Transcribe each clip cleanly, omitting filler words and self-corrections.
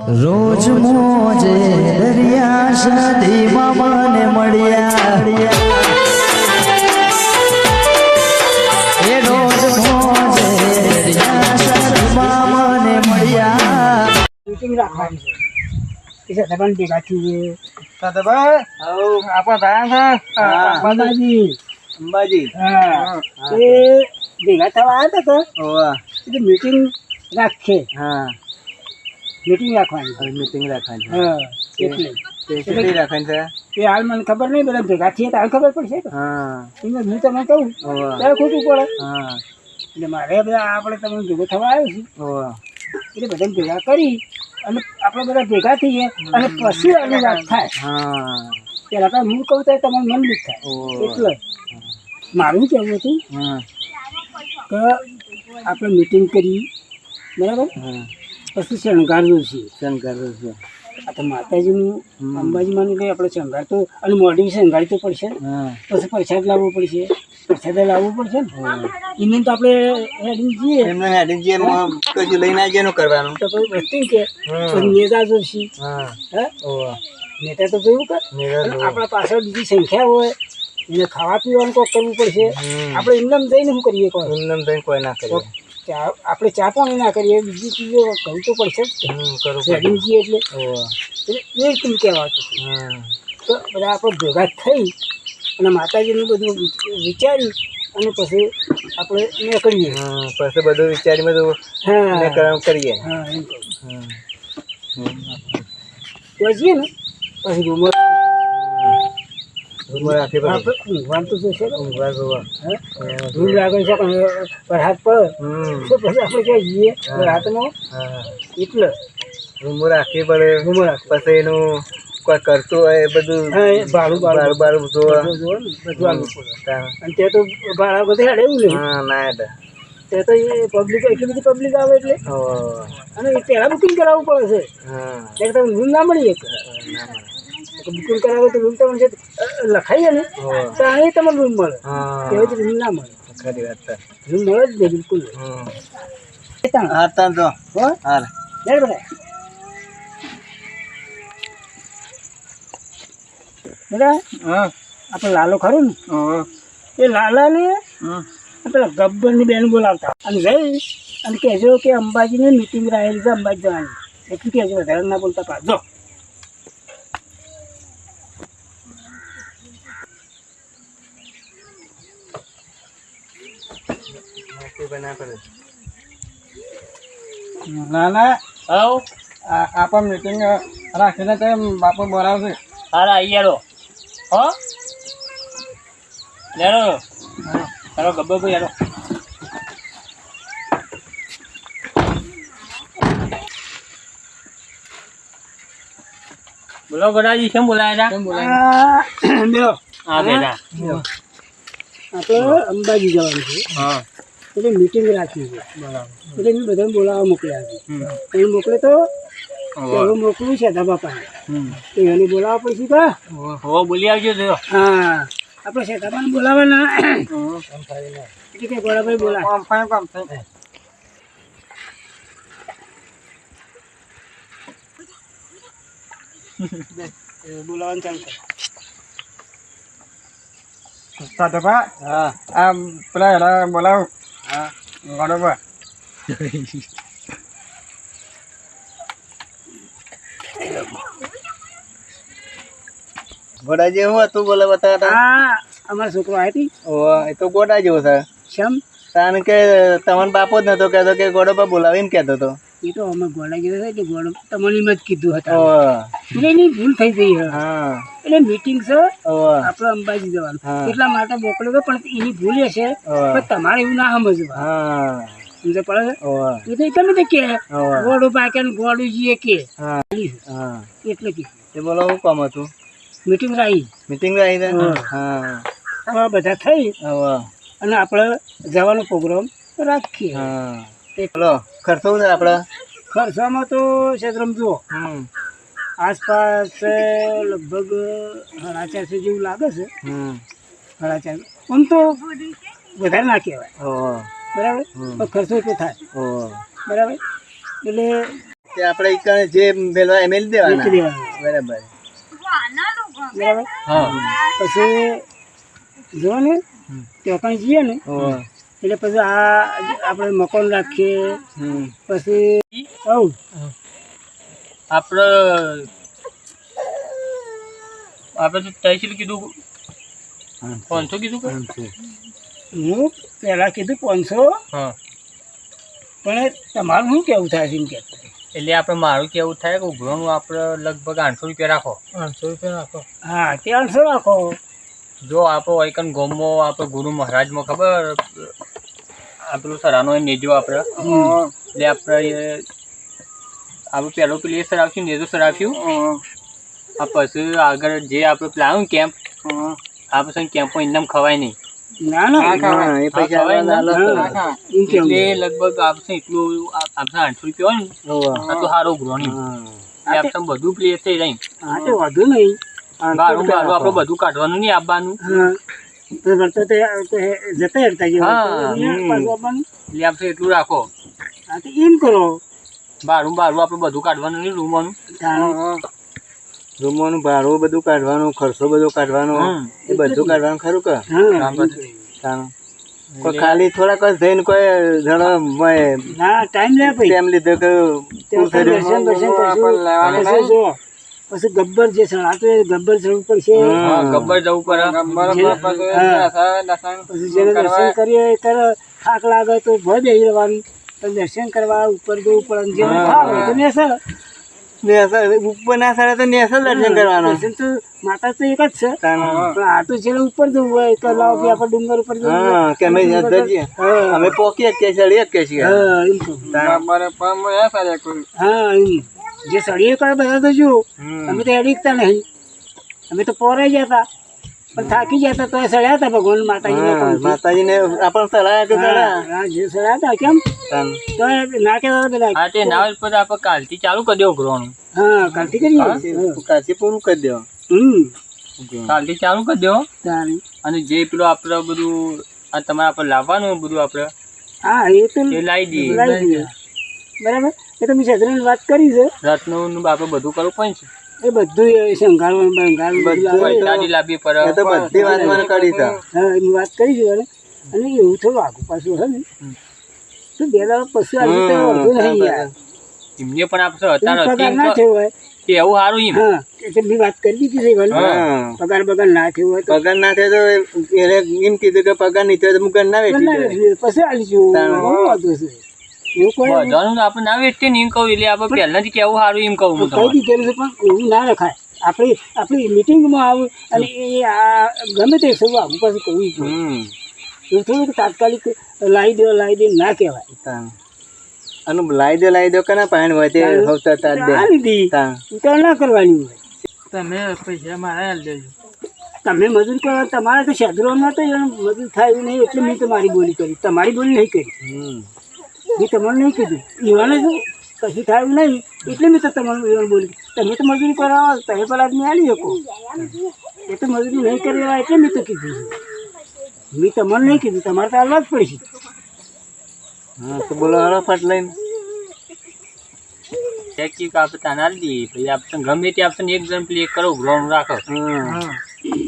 રોજ મોજે દરિયા શાદી મામાને મળ્યા એ રોજ મોજે દરિયા શાદી મામાને મળ્યા મીટિંગ રાખવાની છે એ સદાબન ભેગા થઈએ સદાબા આપણા થયા છે અંબાજી હા એ ભેગા થવા આવ્યા હતા તો મીટિંગ રાખીએ મીટિંગ રાખવાની મીટિંગ રાખવાની હા એટલે કેટલી રાખવાની છે એ હાલ મને ખબર નહીં બધા ભેગા થઈએ તો હાલ ખબર પડશે કે એમાં હું તમને કહું ત્યારે ખોટું પડે એટલે મારે બધા આપણે તમે ભેગો થવા આવ્યો છે એટલે બધાને ભેગા કરી અને આપણે બધા ભેગા થઈએ અને પછી આની વાત થાય પેલા તો હું કહું તો તમારું મન દુઃખ થાય એટલે મારું કહેવું હતું કે આપણે મીટિંગ કરી બરાબર પછી શણગાર જોઈશે આ તો માતાજીનું અંબાજી માનું કે આપણે શણગાર તો અને મોઢી શણગારી તો પડશે પછી પ્રસાદ લાવવો પડશે પ્રસાદ લાવવો પડશે ને એમને તો આપણે હેડિંગ જઈએ કશું લઈને આવી એનું કરવાનું તો પછી વસ્તુ કે પછી નેતા જોઈશે નેતા તો જોયું કે આપણા પાછળ બીજી સંખ્યા હોય એને ખાવા પીવાનું કોઈ કરવું પડશે આપણે એમને જઈને શું કરીએ કોઈ ના કરે આપણે ચા પાણી ના કરીએ બીજી ચીજો કરવું તો પડશે જ હેડિંગ જઈએ એટલે એ રીતનું કહેવાતું તો બધા આપણે ભેગા થઈ અને માતાજીનું બધું વિચારી અને પછી આપણે નીકળીએ પછી બધું વિચારી બધું કરીએ એમ કહું તો જઈએ ને પછી રૂમર ઊંઘવાનું તો જોશે રૂમ લાગે છે પર હાથ પડે તો પછી આપણે ક્યાં જઈએ રાતમાં એટલે રૂમો રાખવી પડે પછી એનું કોઈ કરતું હોય એ બધું બારું જોવા બધું આવવું પડે અને ત્યાં તો ભાડા બધા હેડે એવું નહીં ના ત્યાં તો એ પબ્લિક એટલી બધી પબ્લિક આવે એટલે અને એ પહેલાં બુકિંગ કરાવવું પડે છે એટલે તમે રૂમ ના મળીએ બુકિંગ કરાવે તો રૂમ તમને લખાઈએ ને તો અહીં તમને રૂમ મળે એવી રીતે રૂમ ના મળે ખરી વાત રૂમ મળે જ નહીં બિલકુલ બધા આપણે લાલો ખરું ને એ લાલાને પેલા ગબ્બરની બેન બોલાવતા અને જઈ અને કહેજો કે અંબાજીની મીટિંગ રહેલી છે અંબાજી જવાની એટલું કહેજો વધારે ના બોલતા પાછો ના ના આપણ મીટિંગ રાખીને તે બાપુ બોલાવશે હારા આઈયારો હો લેરો તારો ગબ્બર ભાઈ યારો બોલો ગોડાજી કેમ બોલાયા હતા બેરો હા બેટા આપણે અંબાજી જવાનું છે એટલે મીટિંગ રાખી છે એટલે મેં બધાને બોલાવવા મોકલ્યા છે એને મોકલે તો એવું મોકલું છે બાપાને તો એને બોલાવવા પડશે કા હો બોલી આવજો તો હા આપણે શેતાબાને બોલાવવાના એટલે કે ગોળાભાઈ બોલા બોલાવવાનું ચાલુ કર સાધુભા આ પેલા એના બોલાવ બરોબર ગોડા જેવું હતું બોલે બતાવતા હા અમારો છોકરો આવી એ તો ગોડા જેવો છે શમ કારણ કે તમને બાપો જ નતો કહેતો કે ગોડો પર બોલાવી એમ કહેતો હતો એ તો અમે ગોડા જેવો છે એટલે ગોડો તમને એમ જ કીધું હતા એટલે એની ભૂલ થઈ ગઈ એટલે મીટિંગ છે આપણે અંબાજી જવાનું એટલા માટે મોકલ્યો હતો પણ એની ભૂલ હશે પણ તમારે એવું ના સમજવા સમજે પડે એ તો તમે કે ગોડું પાકે ને ગોડું જઈએ કે એટલે કીધું એ બોલો શું કામ હતું મીટિંગ રહી હા બધા થઈ અને આપણે જવાનો પ્રોગ્રામ રાખીએ બોલો ખર્ચો છે આપણે ખર્ચામાં તો ક્ષેત્રમાં જુઓ આસપાસ લગભગ 450 જેવું લાગે છે 450 આમ તો વધારે ના કહેવાય બરાબર પણ ખર્ચો એટલો થાય બરાબર એટલે તે આપણે ઈ કણે જે પેલા એમ વેચી દેવાના દેવાનું. બરાબર બરાબર હા પછી જો ને ત્યાં જઈએ ને ઓહો. એટલે પછી આ આપણે મકાન રાખીએ હમ. પછી આવું આપણે આપણે તો તહેસીલ કીધું 500 કીધું કે હું પહેલાં કીધું 500 હા પણ તમારું શું કેવું થાય છે એમ કે એટલે આપણે મારું કેવું થાય કે ઉઘરાણું આપણે લગભગ 800 રૂપિયા રાખો 800 રૂપિયા રાખો હા 300 રાખો જો આપણે વૈકન ગોમમાં આપણે ગુરુ મહારાજમાં ખબર આ પેલું સરાનો એ નેજો આપણે એટલે આપણે પહેલું પેલું એ સરાવ્યું નેજો સરાવ્યું આ પછી આગળ જે આપણે પ્લાન કેમ્પ આ પછી કેમ્પમાં ઇનામ ખવાય નહીં ના ના હા, એ પૈસા ખવાય ના. હા, એમ કેવું એટલે લગભગ આપણે એટલું આપણે 800 રૂપિયા હોય ને ઓહો. આ તો સારું ઉઘરાણું હા. એટલે આપણે બધું પ્લેસ થઈ જાય હા તો વધુ નહીં બારું બારું આપણે બધું કાઢવાનું નહીં આપવાનું હા તો વળતો તો જતા રહેતા જેવું હા, પાછું આપવાનું. એટલે આપણે એટલું રાખો હા તો એમ કરો બારું બારું આપણે બધું કાઢવાનું નહીં રૂમવાનું રૂમોનું ભાડું બધું કાઢવાનું ખર્ચો બધો કાઢવાનો એ બધું કાઢવાનું ખરું કે હા તાનું. કોઈ ખાલી થોડાક જ થઈને કોઈ જણો ના ટાઈમ લે ભાઈ તેમ લીધો કે પૂરું થઈ દર્શન દર્શન કરશું પછી જો પછી ગબ્બર જે સણાતો એ ગબ્બર ચડવું પડશે હા ગબ્બર જવું પડે પછી જેને દર્શન કરીએ એ કરે થાક લાગે તો ભય બેસી રહેવાનું પણ દર્શન કરવા ઉપર જવું પડે જેને થાક હોય તો નેસર ઉપર ના સાડે તો નેસલ દર્શન કરવાનો દર્શન તો માતા તો એક જ છે તાનું. પણ આ તો જેને ઉપર જવું હોય તો લાવો કે આપણે ડુંગર ઉપર જવું હોય. હા કે અમે જઈએ હા. અમે પોકી કે ચડી કે છીએ હા એમ કહું. હા એમ જે સળીએ કરે બધા તો જુઓ અમે તો એડીકતા નહીં અમે તો પોરાઈ જતા પણ થાકી જતા તો એ સળ્યા હતા ભગવાન માતાજીને હા, કહું. માતાજીને આપણને સલાહ કે સલાહ હા, જે સળ્યા હતા કેમ તાનું. તો એ ના કહેતા હતા પેલા હા તે ના હોય પછી આપણે કાલથી ચાલુ કરી દેવું ઉઘરાણું હા કાલથી કરીએ કાચી પૂરું કરી દો કાલથી ચાલુ કરી દેવો તારી. અને જે પેલું આપણે બધું આ તમારે આપણે લાવવાનું બધું આપણે હા એ તો એ લાવી દઈએ લાવી દઈએ બરાબર એ તો મેં સદરાની વાત કરી છે રાતનું આપણે બધું કરવું પડે છે એ બધું એ શંકાળવાનું બંગાળવાનું બધું લાવે. પૈસાજી લાવવી પડે એ તો બધી વાત મને કરી છે હા એની વાત કરી છે અને એવું થોડું આગું પાછું હે ને તો બે દાડા પછી આવી તો વધુ નહીં યાર એમને પણ આપણે અત્યારે પગાર હતી ના થયો હોય કે એવું સારું એમ હા એટલે મેં વાત કરી દીધી છે ઘણી. હા. પગાર બગાર ના થયો હોય તો પગાર ના થાય તો એને એમ કીધું કે પગાર નહીં થયો તો હું ઘર ના વેચી દઉં. પછી આવીશું તાણ. બહુ વાંધો છે એવું કોઈ બધાનું આપણે ના વેચીએ ને એમ કહું એટલે આપણે પહેલાથી કેવું સારું એમ કહું હું કઈ તમને દીધેલું છે પણ એવું ના રખાય આપણી મિટિંગમાં આવું અને એ આ ગમે તે સૌ આગું પાછું કહ્યું હમ. એવું થોડું કે તાત્કાલિક લાવી દે ના કહેવાય તાણ. અને લાવી દો કના પાણી હોય તે હવતા તાર દે આ લીધી તાણ. ઉતાવળ ના કરવાની હોય તમે પૈસા મારા દેજો તમે મજૂર કરો તમારે તો શેદરોમાં તો એનું મજૂર થાય એવું નહીં એટલે મેં તમારી બોલી કરી તમારી બોલી નહીં કરી હમ. મેં તમને નહીં કીધું એવાને શું કશું થાય એવું નહીં એટલે મેં તો તમારું એવાનું બોલી તમે તો મજૂરી કરાવો તમે પેલા આદમી આવી શકો એ તો મજૂરી નહીં કરી લેવા એટલે મેં તો કીધું છે મેં તમને નહીં કીધું તમારે તો હાલવા જ પડશે હા તો બોલો હરો ફટ લઈને ચેક કી આપણે તાને આલી દઈએ પછી આપણે ગમે તે આપણે એક જણ પ્લે કરો ગ્રાઉન્ડ રાખો હા.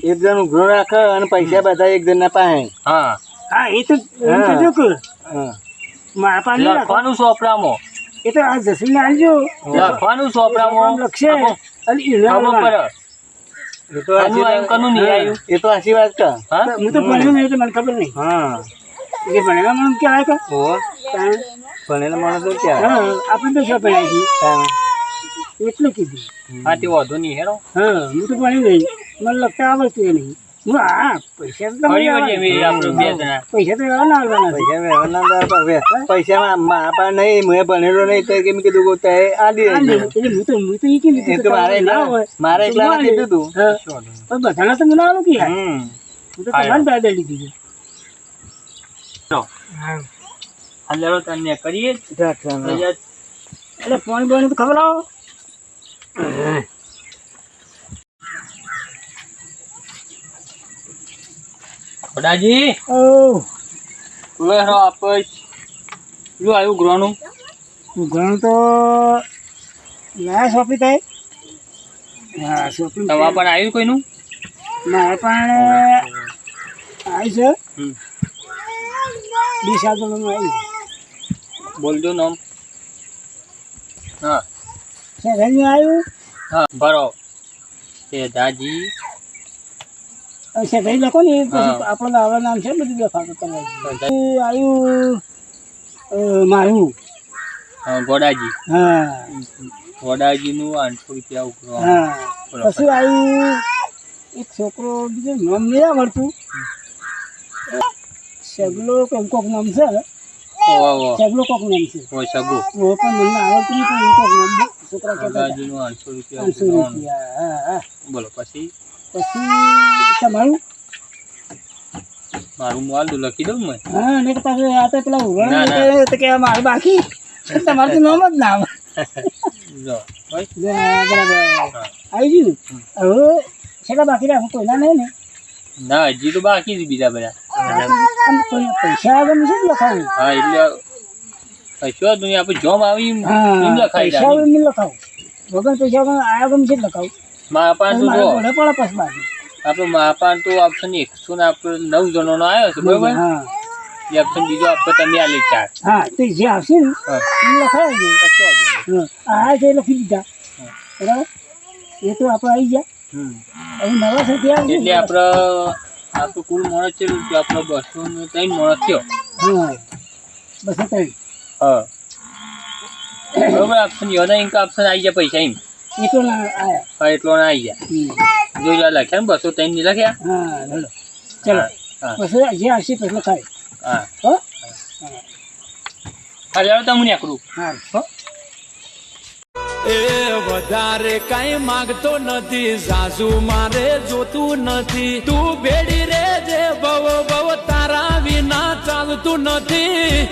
એક જણ ઉઘરો રાખે અને પૈસા બધા એક જણ ના પાસે હા હા એ તો એમ કહેજો કે હા. મારા પાસે નહીં રાખો. લખવાનું સોપડામાં એ તો આ જસીને આવજો લખવાનું સોપડામાં લખશે અને એના ખબર પડે એ તો આનું આયું કનું નહીં આયું એ તો આશી વાત કા હા હું તો ભણ્યો નહીં એટલે મને ખબર નહીં હા કે ભણેલા મને કહેવાય કે ઓ ભણેલા માણસ તો ક્યાં હા આપણે તો શું ભણ્યા છીએ તાણ. એટલે કીધું હા તે વાંધો નહીં હેરો હા હું તો ભણી નહીં મને લખતા આવડતું નહીં હું હા પૈસા તો ફરી તમારે વળીએ આપણે બે જણા પૈસા તો એવા ના આવવાના છે. પૈસા વ્યવહારના દાર પર પૈસા મારા પાસે નહીં મેં ભણેલો નહીં તો કે મેં કીધું કે તે આલી આ દેજો. નહીં, એટલે હું તો ઈ કીધું એ કે તો મારે તમારે ના હોય મારે તો એકલાને મારે. કીધું તું હા, પણ બધાને તો મને આવું કે યાર હમ. હું તો તમારે દાદા લીધી છે હાલો તને કરીએ એટલે પાણી બાણી તો ખબર આવો ખોડાજી ઓહ હેરો આપણે શું આવ્યું ગ્રોનું ઘણું તો લાયા શોપિંગ થાય હા શોપિંગ તમારા પણ આવ્યું કોઈનું મારે પણ આવી છે હમ. 20 આગળનું આવી બોલજો નામ હા શેઠાજી આવ્યું હા ભરો શેઠાજી શેઠાજી લખો ને પછી હા. આપણને આવડે નામ છે બધું દેખાતું તમારે આવ્યું મારું ગોડાજી હા ગોડાજીનું 800 રૂપિયા ઉઘરાવાનું. હા બરાબર. પછી આવ્યું એક છોકરો બીજું નામ નહીં આવડતું સગલો કેમ કોક નામ છે ઓવા ઓવા. સગલો કોક નામ છે ઓય સગો ઓ પણ મને આવડતું નહીં પણ કોક નામ છે. છોકરા કહેતા હતા. ગોડાજીનું 800 રૂપિયા 500 ઉઘરાવાનું. રૂપિયા હા હા બોલો પછી પછી તમારું મારું મોબાઈલ તો લખી દઉં ને હા ને કે પાછું આ તો પેલા ના, ઉઘરાણા ના. નીકળે તો કે આ મારું બાકી તમારું તો નામ જ ના આવે જો હોય. બરાબર આવી ગયું ને હવે છેલ્લા બાકી રાખું કોઈના નહીં ને ના હજી તો બાકી છે બીજા બધા આમ પૈસા આગળ છે ને લખાવું હા એટલે કશો જ નહીં આપણે જોમ આવી એમ હા લખાઈ પૈસા આગળ નહીં લખાવું વગર પૈસા આગળ આ આગળ છે જ લખાવું માપાન તો મારે જો ઘોડે પડે પછી બાકી આપણે માપાન તો ઓપ્શન 100 ને આપણે 9 જણોનો આવ્યો છે બરોબર હા એ ઓપ્શન બીજો આપણે તમે આલે 4 હા તો જે આવશે ને હા એ લખાવી દે કશો વાંધો નહીં. આ છે લખી દીધા બરાબર એ તો આપણે આવી ગયા હમ. હવે નવા છે ત્યાં એટલે આપણે કુલ માણસ છે આપણે 203 માણસ થયો હા બસ ત્રણ હા બરોબર ઓપ્શન યોના ઇન્ક ઓપ્શન આવી ગયા પૈસા એમ એટલો ના આયા હા એટલો ના આવી ગયા જો જો લખ્યા ને 203 ની લખ્યા હા હેલો ચલો હા પછી જે આવશે પછી લખાય હા હો હા ચાલો તમને આકરું હા હો એ વધારે કઈ માંગતો નથી સાસુ મારે જોતું નથી તું ભેડી રે જે ભવ ભવ તારા વિના ચાલતું નથી